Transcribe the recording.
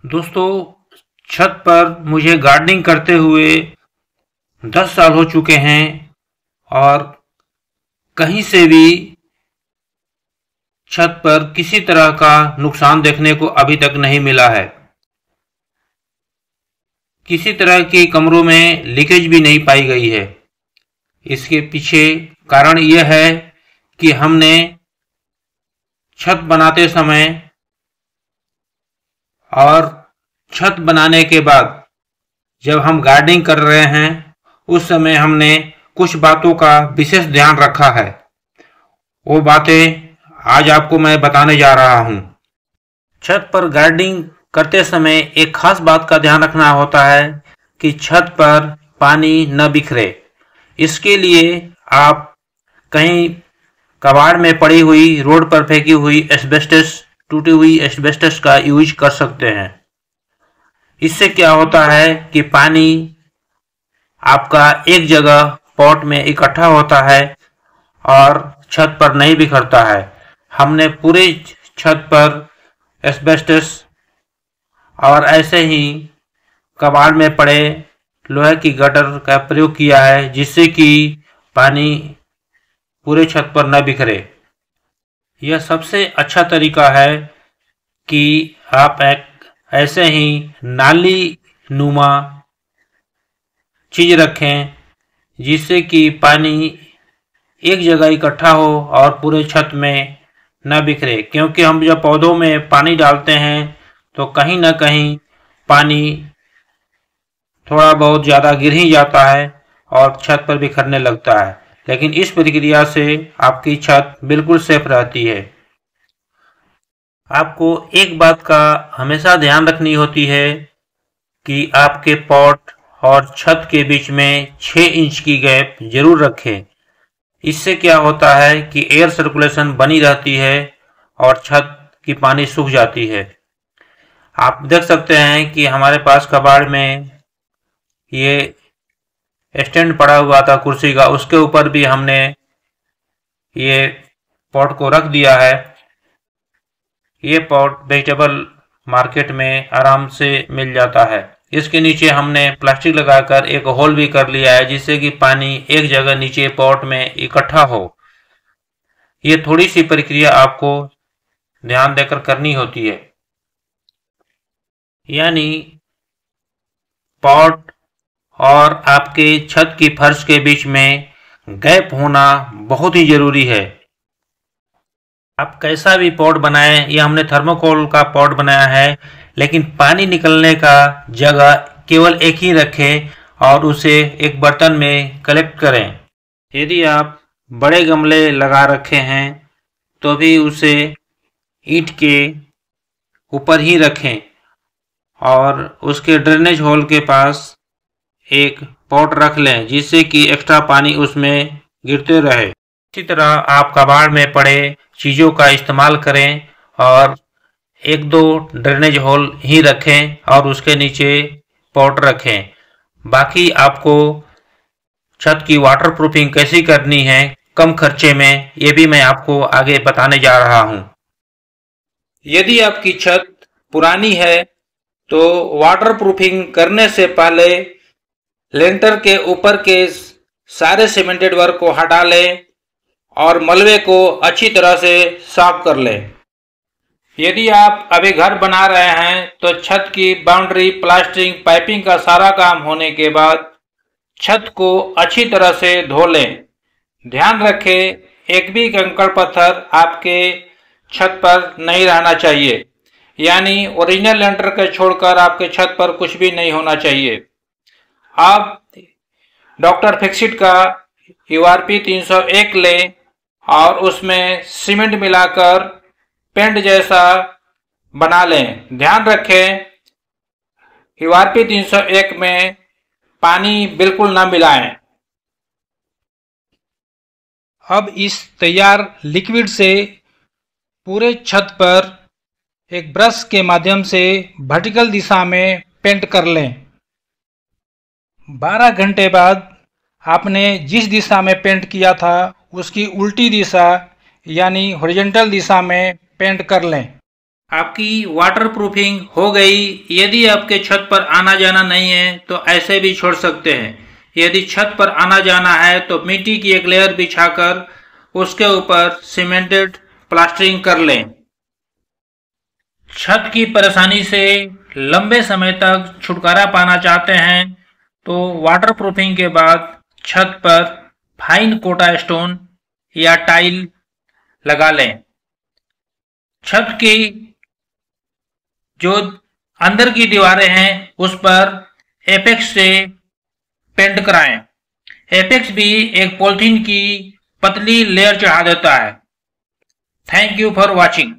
दोस्तों, छत पर मुझे गार्डनिंग करते हुए 10 साल हो चुके हैं और कहीं से भी छत पर किसी तरह का नुकसान देखने को अभी तक नहीं मिला है। किसी तरह की कमरों में लीकेज भी नहीं पाई गई है। इसके पीछे कारण यह है कि हमने छत बनाते समय और छत बनाने के बाद जब हम गार्डनिंग कर रहे हैं उस समय हमने कुछ बातों का विशेष ध्यान रखा है। वो बातें आज आपको मैं बताने जा रहा हूँ। छत पर गार्डनिंग करते समय एक खास बात का ध्यान रखना होता है कि छत पर पानी न बिखरे। इसके लिए आप कहीं कबाड़ में पड़ी हुई, रोड पर फेंकी हुई एस्बेस्टस, टूटी हुई एस्बेस्टस का यूज कर सकते हैं। इससे क्या होता है कि पानी आपका एक जगह पॉट में इकट्ठा होता है और छत पर नहीं बिखरता है। हमने पूरे छत पर एस्बेस्टस और ऐसे ही कबाड़ में पड़े लोहे की गटर का प्रयोग किया है, जिससे कि पानी पूरे छत पर न बिखरे। यह सबसे अच्छा तरीका है कि आप एक ऐसे ही नाली नुमा चीज रखें, जिससे कि पानी एक जगह इकट्ठा हो और पूरे छत में न बिखरे। क्योंकि हम जब पौधों में पानी डालते हैं तो कहीं ना कहीं पानी थोड़ा बहुत ज़्यादा गिर ही जाता है और छत पर बिखरने लगता है। लेकिन इस प्रक्रिया से आपकी छत बिल्कुल सेफ रहती है। आपको एक बात का हमेशा ध्यान रखनी होती है कि आपके पॉट और छत के बीच में 6 इंच की गैप जरूर रखें। इससे क्या होता है कि एयर सर्कुलेशन बनी रहती है और छत की पानी सूख जाती है। आप देख सकते हैं कि हमारे पास कबाड़ में ये स्टैंड पड़ा हुआ था कुर्सी का, उसके ऊपर भी हमने ये पॉट को रख दिया है। ये पॉट वेजिटेबल मार्केट में आराम से मिल जाता है। इसके नीचे हमने प्लास्टिक लगाकर एक होल भी कर लिया है, जिससे कि पानी एक जगह नीचे पॉट में इकट्ठा हो। ये थोड़ी सी प्रक्रिया आपको ध्यान देकर करनी होती है। यानी पॉट और आपके छत की फर्श के बीच में गैप होना बहुत ही जरूरी है। आप कैसा भी पॉट बनाएं, ये हमने थर्मोकोल का पॉट बनाया है, लेकिन पानी निकलने का जगह केवल एक ही रखें और उसे एक बर्तन में कलेक्ट करें। यदि आप बड़े गमले लगा रखे हैं तो भी उसे ईंट के ऊपर ही रखें और उसके ड्रेनेज होल के पास एक पॉट रख लें, जिससे कि एक्स्ट्रा पानी उसमें गिरते रहे। इसी तरह आप कबाड़ में पड़े चीज़ों का इस्तेमाल करें और एक दो ड्रेनेज होल ही रखें और उसके नीचे पॉट रखें। बाकी आपको छत की वाटर प्रूफिंग कैसी करनी है कम खर्चे में, ये भी मैं आपको आगे बताने जा रहा हूँ। यदि आपकी छत पुरानी है तो वाटर प्रूफिंग करने से पहले लेंटर के ऊपर के सारे सीमेंटेड वर्क को हटा लें और मलबे को अच्छी तरह से साफ कर लें। यदि आप अभी घर बना रहे हैं तो छत की बाउंड्री, प्लास्टरिंग, पाइपिंग का सारा काम होने के बाद छत को अच्छी तरह से धो लें। ध्यान रखें, एक भी कंकड़ पत्थर आपके छत पर नहीं रहना चाहिए। यानी ओरिजिनल लेंटर के छोड़कर आपके छत पर कुछ भी नहीं होना चाहिए। आप डॉक्टर फिक्सिट का URP 301 लें और उसमें सीमेंट मिलाकर पेंट जैसा बना लें। ध्यान रखें, URP 301 में पानी बिल्कुल न मिलाएं। अब इस तैयार लिक्विड से पूरे छत पर एक ब्रश के माध्यम से वर्टिकल दिशा में पेंट कर लें। 12 घंटे बाद आपने जिस दिशा में पेंट किया था उसकी उल्टी दिशा यानी हॉरिजॉन्टल दिशा में पेंट कर लें। आपकी वाटर प्रूफिंग हो गई। यदि आपके छत पर आना जाना नहीं है तो ऐसे भी छोड़ सकते हैं। यदि छत पर आना जाना है तो मिट्टी की एक लेयर बिछाकर उसके ऊपर सीमेंटेड प्लास्टरिंग कर लें। छत की परेशानी से लंबे समय तक छुटकारा पाना चाहते हैं तो वाटर प्रूफिंग के बाद छत पर फाइन कोटा स्टोन या टाइल लगा लें। छत की जो अंदर की दीवारें हैं उस पर एपेक्स से पेंट कराएं। एपेक्स भी एक पॉलिथीन की पतली लेयर चढ़ा देता है। Thank you for watching.